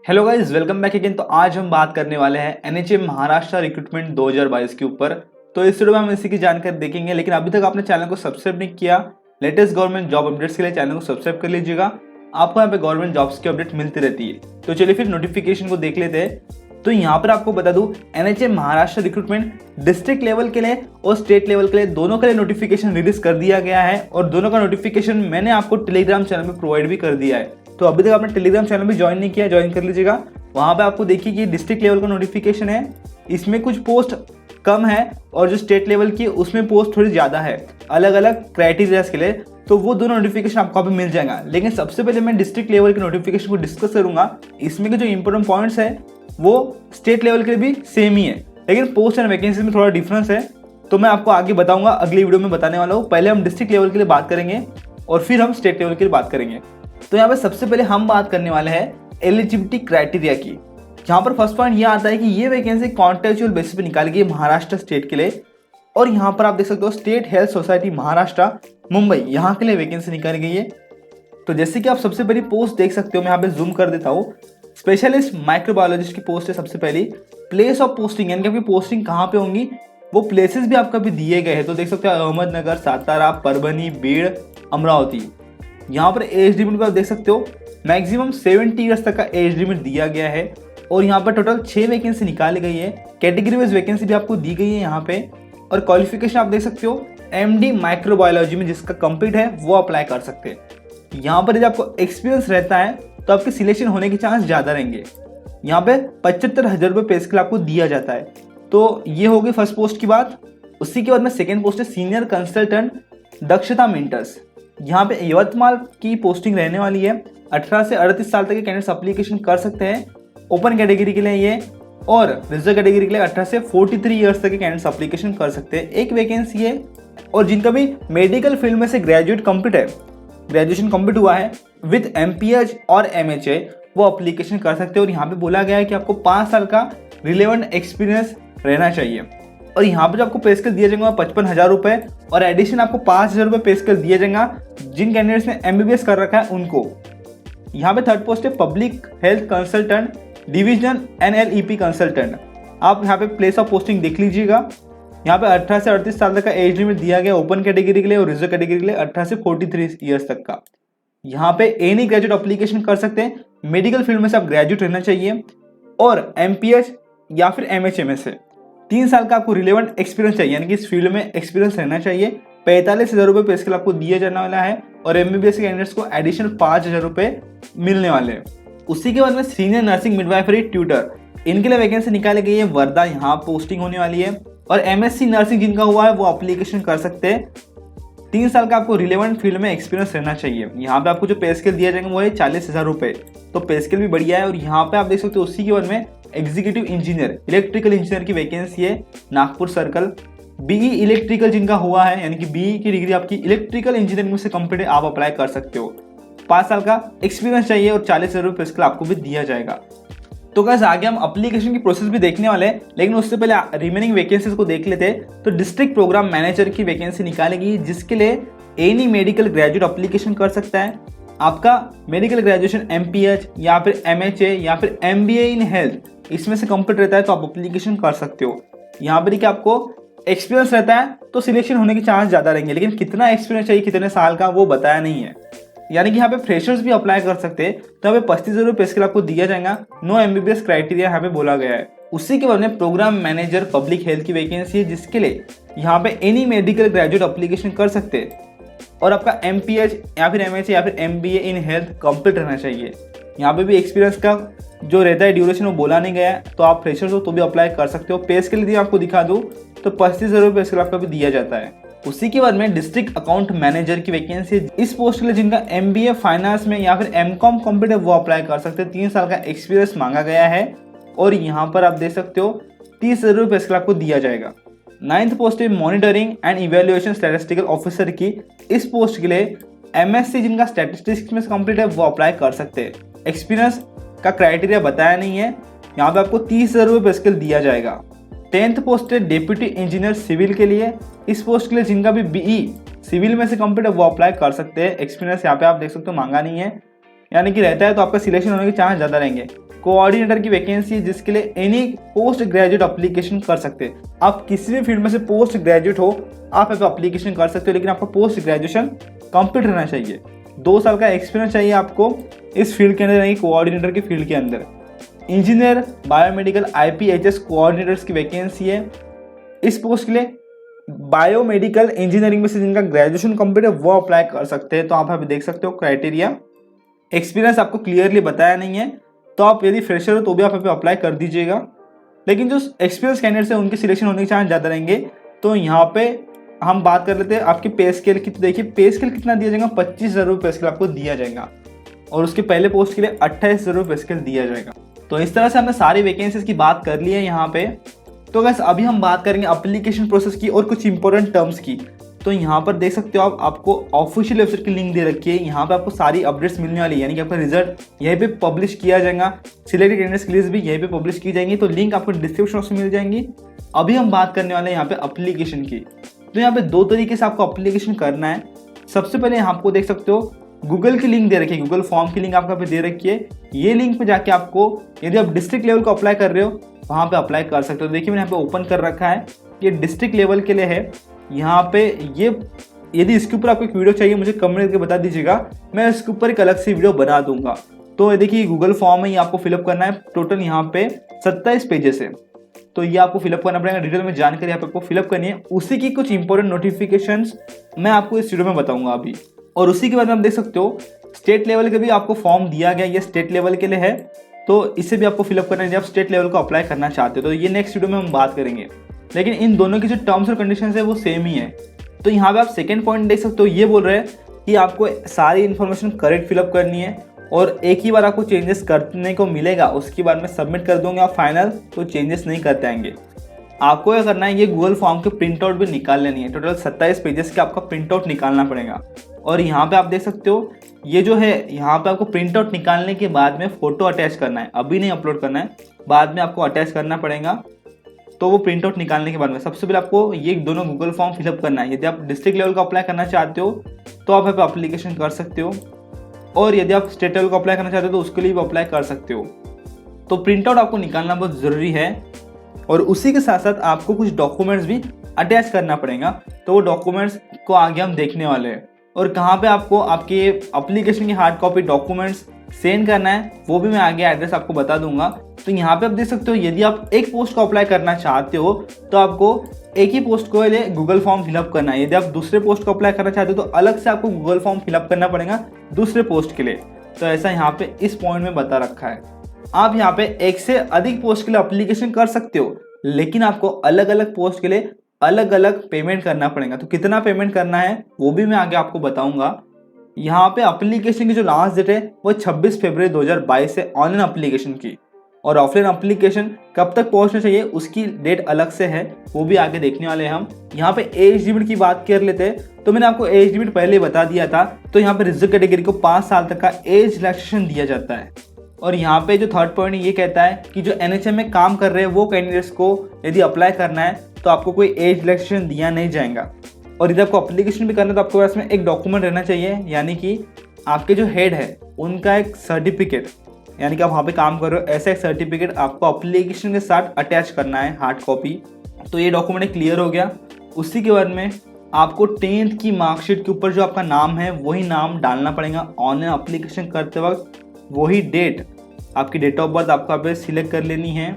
Hello guys, welcome back again. तो आज हम बात करने वाले हैं एनएचए महाराष्ट्र रिक्रूटमेंट 2022 के ऊपर। तो इस वीडियो में हम इसी की जानकारी देखेंगे। लेकिन अभी तक आपने चैनल को सब्सक्राइब नहीं किया, लेटेस्ट गवर्नमेंट जॉब अपडेट्स के लिए चैनल को सब्सक्राइब कर लीजिएगा। आपको यहाँ पे गवर्नमेंट जॉब्स की अपडेट मिलती रहती है। तो चलिए फिर नोटिफिकेशन को देख लेते हैं। तो यहाँ पर आपको बता दूं, NHA Maharashtra recruitment district level के लिए और स्टेट लेवल के लिए दोनों के लिए नोटिफिकेशन रिलीज कर दिया गया है। और दोनों का नोटिफिकेशन मैंने आपको टेलीग्राम चैनल में प्रोवाइड भी कर दिया है। तो अभी तक आपने टेलीग्राम चैनल में ज्वाइन नहीं किया, ज्वाइन कर लीजिएगा। वहां पे आपको देखिए कि डिस्ट्रिक्ट लेवल का नोटिफिकेशन है, इसमें कुछ पोस्ट कम है और जो स्टेट लेवल की उसमें पोस्ट थोड़ी ज़्यादा है, अलग अलग क्राइटेरियाज के लिए। तो वो दोनों नोटिफिकेशन आपको अभी मिल जाएगा। लेकिन सबसे पहले मैं डिस्ट्रिक्ट लेवल के नोटिफिकेशन को डिस्कस करूंगा। इसमें के जो इंपॉर्टेंट पॉइंट्स है वो स्टेट लेवल के लिए भी सेम ही है, लेकिन पोस्ट एंड वैकेंसी में थोड़ा डिफरेंस है। तो मैं आपको आगे बताऊंगा, अगली वीडियो में बताने वाला हूँ। पहले हम डिस्ट्रिक्ट लेवल के लिए बात करेंगे और फिर हम स्टेट लेवल के लिए बात करेंगे। तो यहाँ पे सबसे पहले हम बात करने वाले हैं एलिजिबिलिटी क्राइटेरिया की। यहाँ पर फर्स्ट पॉइंट ये आता है कि ये वैकेंसी कॉन्ट्रेक्चुअल बेसिस पे निकाली गई महाराष्ट्र स्टेट के लिए। और यहाँ पर आप देख सकते हो state health society Maharashtra Mumbai, यहाँ के लिए वैकेंसी निकाली गई है। तो जैसे कि आप सबसे पहली पोस्ट देख सकते हो, मैं यहाँ पे जूम कर देता हूँ। स्पेशलिस्ट माइक्रोबायोलॉजिस्ट की पोस्ट है सबसे पहली। प्लेस ऑफ पोस्टिंग यानी कि आपकी पोस्टिंग कहाँ पे होंगी, वो प्लेसेस भी आपका भी दिए गए हैं। तो देख सकते हो अहमदनगर, सातारा, परभनी, बीड़, अमरावती। यहाँ पर एज लिमिट पर आप देख सकते हो मैक्सिमम 70 ईयर्स तक का एज लिमिट दिया गया है। और यहाँ पर टोटल 6 वैकेंसी निकाली गई है। कैटेगरी वाइज वैकेंसी भी आपको दी गई है यहाँ पे। और क्वालिफिकेशन आप देख सकते हो एमडी माइक्रोबायोलॉजी में जिसका कंप्लीट है वो अप्लाई कर सकते हैं। यहाँ पर यदि आपको एक्सपीरियंस रहता है तो आपके सिलेक्शन होने के चांस ज़्यादा रहेंगे। यहाँ पे 75,000 रुपये पे स्केल आपको दिया जाता है। तो ये हो गई फर्स्ट पोस्ट की बात। उसी के बाद में सेकेंड पोस्ट है सीनियर कंसल्टेंट दक्षता मेंटर्स। यहाँ पे यवतमाल की पोस्टिंग रहने वाली है। 18 से 38 साल तक के कैंडिडेट्स एप्लीकेशन कर सकते हैं। ओपन कैटेगरी के लिए ये, और रिजर्व कैटेगरी के लिए 18 से 43 ईयर्स तक के कैंडिडेट्स एप्लीकेशन कर सकते हैं। एक वैकेंसी है। और जिनका भी मेडिकल फील्ड में से ग्रेजुएट कंप्लीट है, ग्रेजुएशन कंप्लीट हुआ है विद एमपीएच और एमएचए, वो एप्लीकेशन कर सकते हैं। और यहाँ पे बोला गया है कि आपको 5 साल का रिलेवेंट एक्सपीरियंस रहना चाहिए। और यहाँ पे जो आपको पे स्केल दिया जाएगा 55,000 रुपये, और एडिशन आपको 5,000 रुपये पे स्केल दिया जाएगा जिन कैंडिडेट्स ने एमबीबीएस कर रखा है उनको। यहाँ पे थर्ड पोस्ट है public health consultant division NLEP consultant. आप यहाँ पे प्लेस ऑफ पोस्टिंग देख लीजिएगा। यहाँ पे 18 से 38 साल तक का एज लिमिट दिया गया ओपन कैटेगरी के लिए, और रिजर्व कैटेगरी के लिए 18 से 43 ईयर्स तक का। यहाँ पे एनी ग्रेजुएट एप्लीकेशन कर सकते हैं। मेडिकल फील्ड में से आप ग्रेजुएट रहना चाहिए, और एमपीएच या फिर एमएचए में से 3 साल का आपको रिलेवेंट एक्सपीरियंस चाहिए, यानी कि इस फील्ड में एक्सपीरियंस रहना चाहिए। 45,000 रुपये पे स्केल आपको दिया जाने वाला है, और एमबीबीएस के कैंडिडेट्स को एडिशनल 5,000 रुपये मिलने वाले हैं। उसी के बाद में सीनियर नर्सिंग मिडवाइफरी ट्यूटर, इनके लिए वैकेंसी निकाली गई है वर्धा, यहाँ पोस्टिंग होने वाली है। और एमएससी नर्सिंग जिनका हुआ है वो एप्लीकेशन कर सकते हैं। 3 साल का आपको रिलेवेंट फील्ड में एक्सपीरियंस रहना चाहिए। यहाँ पे आपको जो पे स्केल दिया जाएगा वो है 40,000 रुपये। तो पे स्केल भी बढ़िया है। और यहाँ पे आप देख सकते हो उसी के बाद में एग्जीक्यूटिव इंजीनियर, इलेक्ट्रिकल इंजीनियर की वैकेंसी है नागपुर सर्कल। बीई इलेक्ट्रिकल जिनका हुआ है, यानी कि बीई की डिग्री आपकी इलेक्ट्रिकल इंजीनियरिंग में से कंप्लीट है, आप अप्लाई कर सकते हो। 5 साल का एक्सपीरियंस चाहिए, और 40,000 रुपये स्केल आपको भी दिया जाएगा। तो गाइस आगे हम एप्लीकेशन की प्रोसेस भी देखने वाले हैं, लेकिन उससे पहले रिमेनिंग वैकेंसीज को देख लेते हैं। तो डिस्ट्रिक्ट प्रोग्राम मैनेजर की वैकेंसी निकालेगी, जिसके लिए एनी मेडिकल ग्रेजुएट एप्लीकेशन कर सकता है। आपका मेडिकल ग्रेजुएशन एमपीएच या फिर एमएचए या फिर एमबीए इन हेल्थ इसमें से कंप्लीट रहता है तो आप एप्लीकेशन कर सकते हो। यहाँ पर कि आपको एक्सपीरियंस रहता है तो सिलेक्शन होने के चांस ज़्यादा रहेंगे, लेकिन कितना एक्सपीरियंस चाहिए, कितने साल का, वो बताया नहीं है। यानी कि यहाँ पे फ्रेशर्स भी अप्लाई कर सकते हैं। तो यहाँ पे 35,000 रुपये स्केल आपको दिया जाएगा। नो एमबीबीएस क्राइटेरिया यहाँ पे बोला गया है। उसी के बाद में प्रोग्राम मैनेजर पब्लिक हेल्थ की वैकेंसी है, जिसके लिए यहाँ पे एनी मेडिकल ग्रेजुएट एप्लीकेशन कर सकते हैं, और आपका एमपीएच या फिर एमएचए या फिर एमबीए इन हेल्थ कंप्लीट रहना चाहिए। यहाँ पे भी एक्सपीरियंस का जो रहता है ड्यूरेशन वो बोला नहीं गया है। तो आप फ्रेशर्स हो तो भी अप्लाई कर सकते हो। पे स्केल यदि आपको दिखा दूँ तो 35,000 रुपये स्केल आपका भी दिया जाता है। उसी के बाद में डिस्ट्रिक्ट अकाउंट मैनेजर की वैकेंसी, इस पोस्ट के लिए जिनका एमबीए फाइनेंस में या फिर एमकॉम कंप्लीट है वो अप्लाई कर सकते हैं। 3 साल का एक्सपीरियंस मांगा गया है, और यहाँ पर आप देख सकते हो 30,000 रुपये स्केल आपको दिया जाएगा। 9th पोस्ट है monitoring and evaluation statistical officer की। इस पोस्ट के लिए एमएससी जिनका स्टैटिस्टिक्स में कंप्लीट है वो अप्लाई कर सकते हैं। एक्सपीरियंस का क्राइटेरिया बताया नहीं है। यहाँ पे आपको 30,000 रुपये स्केल दिया जाएगा। 10th पोस्ट है डेप्यूटी इंजीनियर सिविल के लिए। इस पोस्ट के लिए जिनका भी बीई सिविल में से कंप्लीट है वो अप्लाई कर सकते हैं। एक्सपीरियंस यहाँ पे आप देख सकते हो मांगा नहीं है, यानी कि रहता है तो आपका सिलेक्शन होने के चांस ज़्यादा रहेंगे। कोऑर्डिनेटर की वैकेंसी है जिसके लिए एनी पोस्ट ग्रेजुएट अप्लीकेशन कर सकते हैं। आप किसी भी फील्ड में से पोस्ट ग्रेजुएट हो, आप यहाँ पे अप्लीकेशन कर सकते हो, लेकिन आपका पोस्ट ग्रेजुएशन कंप्लीट रहना चाहिए। 2 साल का एक्सपीरियंस चाहिए आपको इस फील्ड के अंदर, यानी कोऑर्डिनेटर की फील्ड के अंदर। इंजीनियर बायोमेडिकल IPHS कोऑर्डिनेटर्स की वैकेंसी है। इस पोस्ट के लिए बायोमेडिकल इंजीनियरिंग में से जिनका ग्रेजुएशन कंप्लीट है वो अप्लाई कर सकते हैं। तो आप अभी देख सकते हो क्राइटेरिया। एक्सपीरियंस आपको क्लियरली बताया नहीं है, तो आप यदि फ्रेशर हो तो भी आप यहाँ पे अप्लाई कर दीजिएगा। लेकिन जो एक्सपीरियंस कैंडिडेट्स हैं उनके सिलेक्शन होने के चांस ज़्यादा रहेंगे। तो यहाँ पे हम बात कर लेते हैं आपके पे स्केल की। तो देखिए पे स्केल कितना दिया जाएगा, 25,000 रुपये पे स्केल आपको दिया जाएगा, और उसके पहले पोस्ट के लिए 28,000 रुपये पे स्केल दिया जाएगा। तो इस तरह से हमने सारी वैकेंसीज की बात कर ली है यहाँ पे। तो गाइस अभी हम बात करेंगे एप्लीकेशन प्रोसेस की और कुछ इंपॉर्टेंट टर्म्स की। तो यहाँ पर देख सकते हो आपको ऑफिशियल वेबसाइट की लिंक दे रखी है। यहाँ पे आपको सारी अपडेट्स मिलने वाली है, यानी कि आपका रिजल्ट यहीं पे पब्लिश किया जाएगा, सिलेक्टेड कैंडिडेट्स की लिस्ट भी यहीं पे पब्लिश की जाएंगी। तो लिंक आपको डिस्क्रिप्शन बॉक्स में मिल जाएंगी। अभी हम बात करने वाले हैं यहाँ पे एप्लीकेशन की। तो यहाँ पे 2 तरीके से आपको एप्लीकेशन करना है। सबसे पहले आपको देख सकते हो गूगल की लिंक दे रखी है, गूगल फॉर्म की लिंक आपको पे दे रखी है। ये लिंक पे जाके आपको यदि आप डिस्ट्रिक्ट लेवल को अप्लाई कर रहे हो वहाँ पे अप्लाई कर सकते हो। देखिए मैंने यहाँ पे ओपन कर रखा है, ये डिस्ट्रिक्ट लेवल के लिए है। यहाँ पे ये यदि इसके ऊपर आपको एक वीडियो चाहिए मुझे कमेंट करके बता दीजिएगा, मैं इसके ऊपर एक अलग से वीडियो बना दूंगा। तो देखिए गूगल फॉर्म है, ये आपको फिलअप करना है। टोटल यहाँ पे 27 पेजेस है, तो ये आपको फिलअप करना पड़ेगा। डिटेल में जानकारी यहाँ पे आपको फिलअप करनी है। उसी की कुछ इंपॉर्टेंट नोटिफिकेशंस मैं आपको इस वीडियो में बताऊंगा अभी। और उसी के बाद में आप देख सकते हो स्टेट लेवल के भी आपको फॉर्म दिया गया, ये स्टेट लेवल के लिए है, तो इसे भी आपको फिलअप करना है जब स्टेट लेवल को अप्लाई करना चाहते हो। तो ये नेक्स्ट वीडियो में हम बात करेंगे, लेकिन इन दोनों की जो टर्म्स और कंडीशंस है वो सेम ही है। तो यहाँ पे आप सेकंड पॉइंट देख सकते हो, ये बोल रहे हैं कि आपको सारी इन्फॉर्मेशन करेक्ट फिलअप करनी है और एक ही बार आपको चेंजेस करने को मिलेगा, उसके बाद में सबमिट कर दोगे आप फाइनल, तो चेंजेस नहीं करते आएंगे। आपको क्या करना है, ये गूगल फॉर्म के प्रिंट आउट भी निकाल लेनी है। टोटल 27 पेजेस के आपका प्रिंट आउट निकालना पड़ेगा। और यहाँ पे आप देख सकते हो ये जो है, यहाँ पे आपको प्रिंट आउट निकालने के बाद में फोटो अटैच करना है, अभी नहीं अपलोड करना है, बाद में आपको अटैच करना पड़ेगा। तो वो प्रिंट आउट निकालने के बाद में सबसे पहले आपको ये दोनों गूगल फॉर्म फिलअप करना है। यदि आप डिस्ट्रिक्ट लेवल का अप्लाई करना चाहते हो तो आप यहाँ पे अप्लीकेशन कर सकते हो, और यदि आप स्टेट लेवल को अप्लाई करना चाहते हो तो उसके लिए भी अप्लाई कर सकते हो। तो प्रिंट आउट आपको निकालना बहुत ज़रूरी है, और उसी के साथ साथ आपको कुछ डॉक्यूमेंट्स भी अटैच करना पड़ेगा। तो वो डॉक्यूमेंट्स को आगे हम देखने वाले हैं, और कहाँ पे आपको आपके एप्लीकेशन की हार्ड कॉपी डॉक्यूमेंट्स सेंड करना है वो भी मैं आगे एड्रेस आपको बता दूंगा। तो यहाँ पे आप देख सकते हो यदि आप एक पोस्ट को अप्लाई करना चाहते हो तो आपको एक ही पोस्ट को लिए गूगल फॉर्म फिलअप करना है। यदि आप दूसरे पोस्ट को अप्लाई करना चाहते हो तो अलग से आपको गूगल फॉर्म फिलअप करना पड़ेगा दूसरे पोस्ट के लिए। तो ऐसा यहाँ पे इस पॉइंट में बता रखा है। आप यहाँ पे एक से अधिक पोस्ट के लिए एप्लीकेशन कर सकते हो, लेकिन आपको अलग अलग पोस्ट के लिए अलग अलग पेमेंट करना पड़ेगा। तो कितना पेमेंट करना है वो भी मैं आगे आपको बताऊंगा। यहाँ पे एप्लीकेशन की जो लास्ट डेट है वो 26 फरवरी 2022 है ऑनलाइन एप्लीकेशन की, और ऑफलाइन एप्लीकेशन कब तक पहुंचना चाहिए उसकी डेट अलग से है, वो भी आगे देखने वाले हैं हम। यहाँ पे एज लिमिट की बात कर लेते हैं, तो मैंने आपको एज लिमिट पहले बता दिया था। तो यहाँ पे रिजर्व कैटेगरी को 5 साल तक का एज रिलैक्सेशन दिया जाता है। और यहाँ पे जो थर्ड पॉइंट ये कहता है कि जो NHM में काम कर रहे हैं वो कैंडिडेट्स को यदि अप्लाई करना है तो आपको कोई एज रिलैक्सेशन दिया नहीं जाएगा। और यदि आपको एप्लीकेशन भी करना है तो आपके पास में एक डॉक्यूमेंट रहना चाहिए, यानी कि आपके जो हेड है उनका एक सर्टिफिकेट, यानी कि आप वहाँ पे काम कर रहे हो ऐसा एक सर्टिफिकेट आपको एप्लीकेशन के साथ अटैच करना है, हार्ड कॉपी। तो ये डॉक्यूमेंट क्लियर हो गया। उसी के बाद में आपको 10th की मार्कशीट के ऊपर जो आपका नाम है वही नाम डालना पड़ेगा। ऑनलाइन एप्लीकेशन करते वक्त वही डेट, आपकी डेट ऑफ बर्थ आपको यहाँ पे सिलेक्ट कर लेनी है।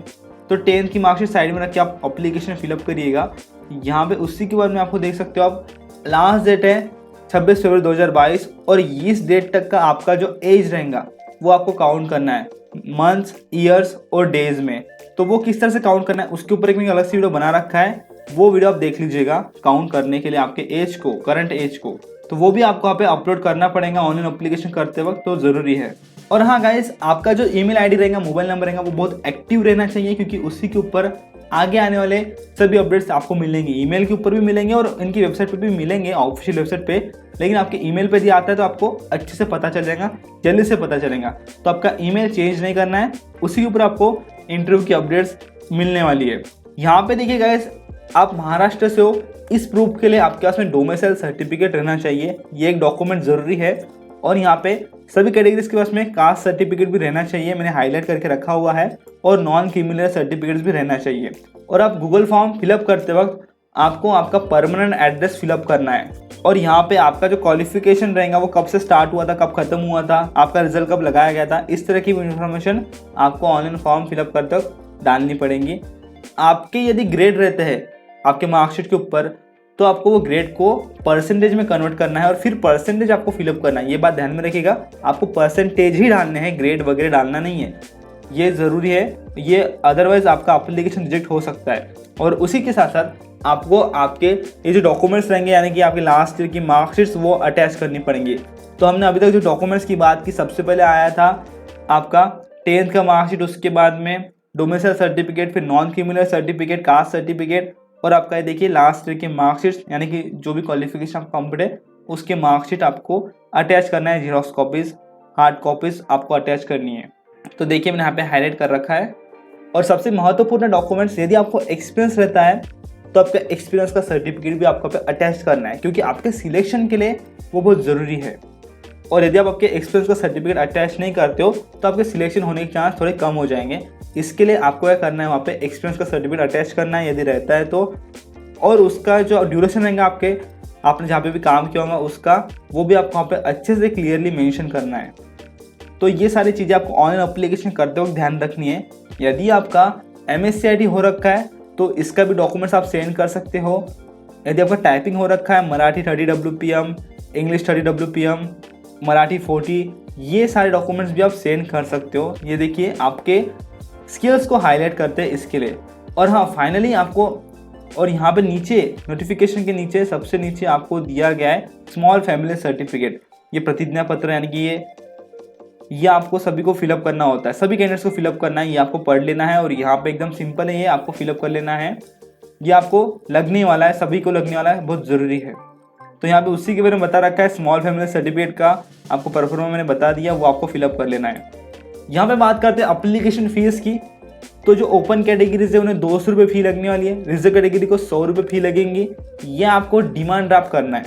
तो 10th की मार्कशीट साइड में रख के आप एप्लीकेशन फिलअप करिएगा यहाँ पे। उसी के बाद में आपको देख सकते हो आप लास्ट डेट है 26 फरवरी 2022, और इस डेट तक का आपका जो एज रहेगा वो आपको काउंट करना है मंथ्स, ईयर्स और डेज में। तो वो किस तरह से काउंट करना है उसके ऊपर एक मैंने अलग से वीडियो बना रखा है, वो वीडियो आप देख लीजिएगा काउंट करने के लिए आपके एज को, करंट एज को। तो वो भी आपको यहाँ पे अपलोड करना पड़ेगा ऑनलाइन एप्लीकेशन करते वक्त, तो ज़रूरी है। और हाँ गाइस, आपका जो ईमेल आईडी रहेगा, मोबाइल नंबर रहेगा, वो बहुत एक्टिव रहना चाहिए, क्योंकि उसी के ऊपर आगे आने वाले सभी अपडेट्स आपको मिलेंगे। ईमेल के ऊपर भी मिलेंगे और इनकी वेबसाइट पे भी मिलेंगे, ऑफिशियल वेबसाइट पे, लेकिन आपके ईमेल पे यदि आता है तो आपको अच्छे से पता चल जाएगा, जल्दी से पता चलेगा। तो आपका ईमेल चेंज नहीं करना है, उसी के ऊपर आपको इंटरव्यू की अपडेट्स मिलने वाली है। यहाँ पे देखिए गाइस, आप महाराष्ट्र से हो, इस प्रूफ के लिए आपके पास में डोमिसाइल सर्टिफिकेट रहना चाहिए, ये एक डॉक्यूमेंट ज़रूरी है। और यहाँ पे सभी कैटेगरीज के पास में कास्ट सर्टिफिकेट भी रहना चाहिए, मैंने हाईलाइट करके रखा हुआ है, और नॉन क्रिमिनल सर्टिफिकेट्स भी रहना चाहिए। और आप गूगल फॉर्म फिलअप करते वक्त आपको आपका परमानेंट एड्रेस फिलअप करना है, और यहाँ पे आपका जो क्वालिफिकेशन रहेगा वो कब से स्टार्ट हुआ था, कब खत्म हुआ था, आपका रिजल्ट कब लगाया गया था, इस तरह की इन्फॉर्मेशन आपको ऑनलाइन फॉर्म फिलअप करते वक्त डालनी पड़ेगी। आपके यदि ग्रेड रहते हैं आपके मार्कशीट के ऊपर, तो आपको वो ग्रेड को परसेंटेज में कन्वर्ट करना है और फिर परसेंटेज आपको फिलअप करना है। ये बात ध्यान में रखिएगा, आपको परसेंटेज ही डालने हैं, ग्रेड वगैरह डालना नहीं है, ये ज़रूरी है, ये अदरवाइज आपका एप्लीकेशन रिजेक्ट हो सकता है। और उसी के साथ साथ आपको आपके ये जो डॉक्यूमेंट्स रहेंगे, यानी कि आपके लास्ट ईयर की मार्कशीट्स, वो अटैच करनी पड़ेंगी। तो हमने अभी तक जो डॉक्यूमेंट्स की बात की, सबसे पहले आया था आपका 10th का मार्कशीट, उसके बाद में डोमिसाइल सर्टिफिकेट, फिर non criminal certificate, caste certificate, और आपका ये देखिए लास्ट ईयर के मार्कशीट, यानी कि जो भी क्वालिफिकेशन आपका कंप्लीट है उसके मार्कशीट आपको अटैच करना है। जीरोक्स कॉपीज, हार्ड कॉपीज आपको अटैच करनी है। तो देखिए मैंने यहाँ पे हाईलाइट कर रखा है। और सबसे महत्वपूर्ण डॉक्यूमेंट्स, यदि आपको एक्सपीरियंस रहता है तो आपका एक्सपीरियंस का सर्टिफिकेट भी आपको पे अटैच करना है, क्योंकि आपके सिलेक्शन के लिए वो बहुत ज़रूरी है। और यदि आप आपके एक्सपीरियंस का सर्टिफिकेट अटैच नहीं करते हो तो आपके सिलेक्शन होने के चांस थोड़े कम हो जाएंगे। इसके लिए आपको क्या करना है, वहाँ पे एक्सपीरियंस का सर्टिफिकेट अटैच करना है यदि रहता है तो, और उसका जो ड्यूरेशन रहेगा आपने जहाँ पे भी काम किया होगा उसका, वो भी आपको वहाँ पे अच्छे से क्लियरली मेंशन करना है। तो ये सारी चीज़ें आपको ऑनलाइन एप्लीकेशन करते वक्त ध्यान रखनी है। यदि आपका MSc हो रखा है तो इसका भी डॉक्यूमेंट्स आप सेंड कर सकते हो। यदि आपका टाइपिंग हो रखा है, Marathi 30 WPM, English 30 WPM, Marathi 40, ये सारे डॉक्यूमेंट्स भी आप सेंड कर सकते हो। ये देखिए आपके स्किल्स को हाईलाइट करते हैं इसके लिए। और हाँ, फाइनली आपको, और यहाँ पे नीचे नोटिफिकेशन के नीचे सबसे नीचे आपको दिया गया है स्मॉल फैमिली सर्टिफिकेट। ये प्रतिज्ञा पत्र, यानी कि ये आपको सभी को फिलअप करना होता है, सभी कैंडिडेट्स को फिलअप करना है। ये आपको पढ़ लेना है और यहाँ पे एकदम सिंपल है, ये आपको फिलअप कर लेना है। ये आपको लगने वाला है, सभी को लगने वाला है, बहुत ज़रूरी है। तो यहाँ पे उसी के बारे में बता रखा है, स्मॉल फैमिली सर्टिफिकेट का आपको परफॉर्मेंस मैंने बता दिया, वो आपको फिलअप कर लेना है। यहाँ पे बात करते हैं एप्लीकेशन फीस की। तो जो ओपन कैटेगरी है उन्हें 200 रुपये फी लगने वाली है, रिजर्व कैटेगरी को 100 रुपये फी लगेंगी। ये आपको डिमांड ड्राफ्ट करना है।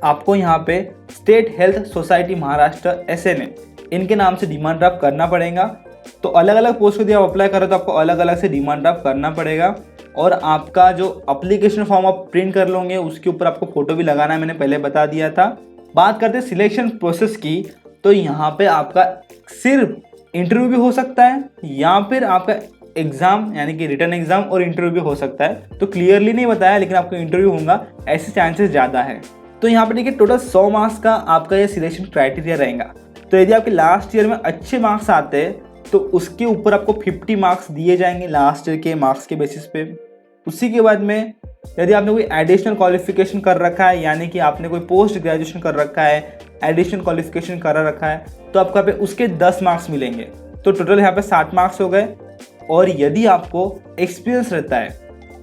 आपको यहाँ पे state health society Maharashtra SNA, इनके नाम से डिमांड ड्राफ्ट करना पड़ेगा। तो अलग अलग पोस्ट को यदि आप अप्लाई करो तो आपको अलग अलग से डिमांड ड्राफ्ट करना पड़ेगा। और आपका जो एप्लीकेशन फॉर्म आप प्रिंट कर लोगे उसके ऊपर आपको फोटो भी लगाना है, मैंने पहले बता दिया था। बात करते हैं सिलेक्शन प्रोसेस की, तो यहाँ पे आपका सिर्फ इंटरव्यू भी हो सकता है या फिर आपका एग्जाम, यानी कि रिटर्न एग्जाम और इंटरव्यू भी हो सकता है। तो क्लियरली नहीं बताया, लेकिन आपको इंटरव्यू होगा, ऐसे चांसेस ज़्यादा है। तो यहाँ पे देखिए टोटल 100 मार्क्स का आपका ये सिलेक्शन क्राइटेरिया रहेगा। तो यदि आपके लास्ट ईयर में अच्छे मार्क्स आते हैं तो उसके ऊपर आपको 50 मार्क्स दिए जाएंगे लास्ट ईयर के मार्क्स के बेसिस पे। उसी के बाद में यदि आपने कोई एडिशनल क्वालिफिकेशन कर रखा है, यानी कि आपने कोई पोस्ट ग्रेजुएशन कर रखा है, एडिशनल क्वालिफिकेशन कर रखा है, तो आपको यहाँ पे उसके 10 मार्क्स मिलेंगे। तो टोटल यहाँ पे 60 मार्क्स हो गए। और यदि आपको एक्सपीरियंस रहता है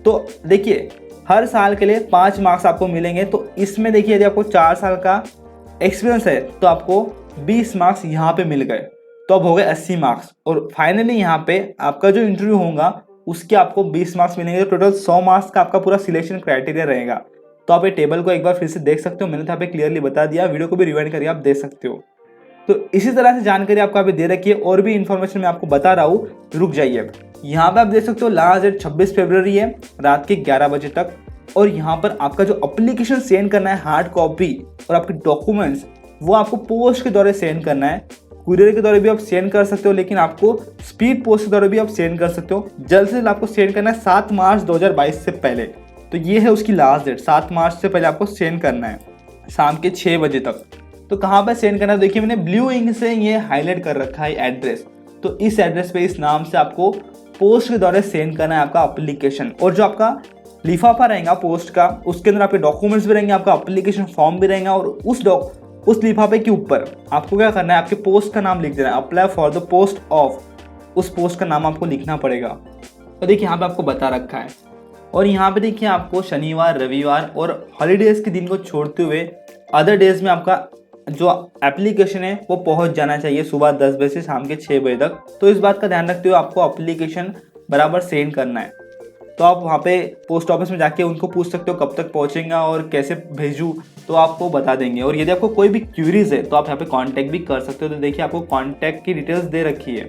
तो देखिए हर साल के लिए 5 मार्क्स आपको मिलेंगे। तो इसमें देखिए यदि आपको 4 साल का एक्सपीरियंस है तो आपको 20 मार्क्स यहाँ पे मिल गए, तो अब हो गए 80 मार्क्स। और फाइनली यहाँ पे आपका जो इंटरव्यू होगा उसके आपको 20 मार्क्स मिलेंगे। तो टोटल 100 मार्क्स का आपका पूरा सिलेक्शन क्राइटेरिया रहेगा। तो आप ये टेबल को एक बार फिर से देख सकते हो, मैंने तो यहाँ पे क्लियरली बता दिया, वीडियो को भी रिवाइंड करके आप देख सकते हो। तो इसी तरह से जानकारी आपको अभी दे रखी है, और भी इन्फॉर्मेशन मैं आपको बता रहा हूँ, रुक जाइए। अब यहाँ पे आप देख सकते हो लास्ट डेट 26 फरवरी है, रात के 11 बजे तक। और यहाँ पर आपका जो एप्लीकेशन सेंड करना है हार्ड कॉपी और आपके डॉक्यूमेंट्स, वो आपको पोस्ट के द्वारा सेंड करना है। कुरियर के द्वारा भी आप सेंड कर सकते हो, लेकिन आपको स्पीड पोस्ट के द्वारा भी आप सेंड कर सकते हो। जल्द से जल्द आपको सेंड करना है 7 मार्च 2022 से पहले। तो ये है उसकी लास्ट डेट, 7 मार्च से पहले आपको सेंड करना है शाम के 6 बजे तक। तो कहाँ पर सेंड करना है, देखिए मैंने ब्लू इंक से ये हाईलाइट कर रखा है एड्रेस। तो इस एड्रेस पे, इस नाम से आपको पोस्ट के द्वारा सेंड करना है आपका एप्लीकेशन। और जो आपका लिफाफा रहेगा पोस्ट का, उसके अंदर आपके डॉक्यूमेंट्स भी रहेंगे, आपका एप्लीकेशन फॉर्म भी रहेगा। और उस लिफाफे के ऊपर आपको क्या करना है, आपके पोस्ट का नाम लिख देना है, apply for the post of, उस पोस्ट का नाम आपको लिखना पड़ेगा। तो देखिए यहाँ पे आपको बता रखा है। और यहाँ पे देखिए आपको शनिवार, रविवार और हॉलीडेज के दिन को छोड़ते हुए अदर डेज में आपका जो एप्लीकेशन है वो पहुँच जाना चाहिए सुबह 10 बजे से शाम के 6 बजे तक। तो इस बात का ध्यान रखते हुए आपको एप्लीकेशन बराबर सेंड करना है। तो आप वहाँ पे पोस्ट ऑफिस में जाके उनको पूछ सकते हो कब तक पहुँचेगा और कैसे भेजूँ, तो आपको बता देंगे। और यदि आपको कोई भी क्यूरीज है तो आप यहाँ पे कांटेक्ट भी कर सकते हो। तो देखिए आपको कांटेक्ट की डिटेल्स दे रखी है।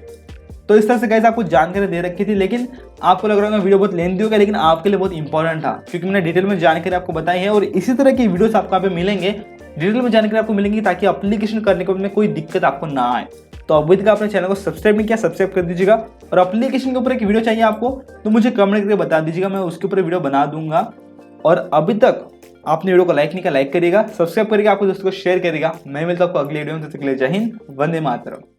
तो इस तरह से गाइस आपको जानकारी दे रखी थी, लेकिन आपको लग रहा होगा वीडियो बहुत लेंथी हो गया, लेकिन आपके लिए बहुत इंपॉर्टेंट था क्योंकि मैंने डिटेल में जानकारी आपको बताई है। और इसी तरह की वीडियोस आपको यहाँ पे मिलेंगे, डिटेल में जानकारी आपको मिलेंगी, ताकि एप्लीकेशन करने के में कोई दिक्कत आपको ना आए। तो अभी तक आपने चैनल को सब्सक्राइब नहीं किया, सब्सक्राइब कर दीजिएगा। और एप्लीकेशन के ऊपर एक वीडियो चाहिए आपको तो मुझे कमेंट करके बता दीजिएगा, मैं उसके ऊपर वीडियो बना दूंगा। और अभी तक आपने वीडियो को लाइक नहीं किया, लाइक करिएगा, सब्सक्राइब करिएगा, आपको दोस्तों को शेयर करिएगा। मैं मिलता हूँ आपको अगली वीडियो में, तब तक के लिए जय हिंद, वंदे मातरम।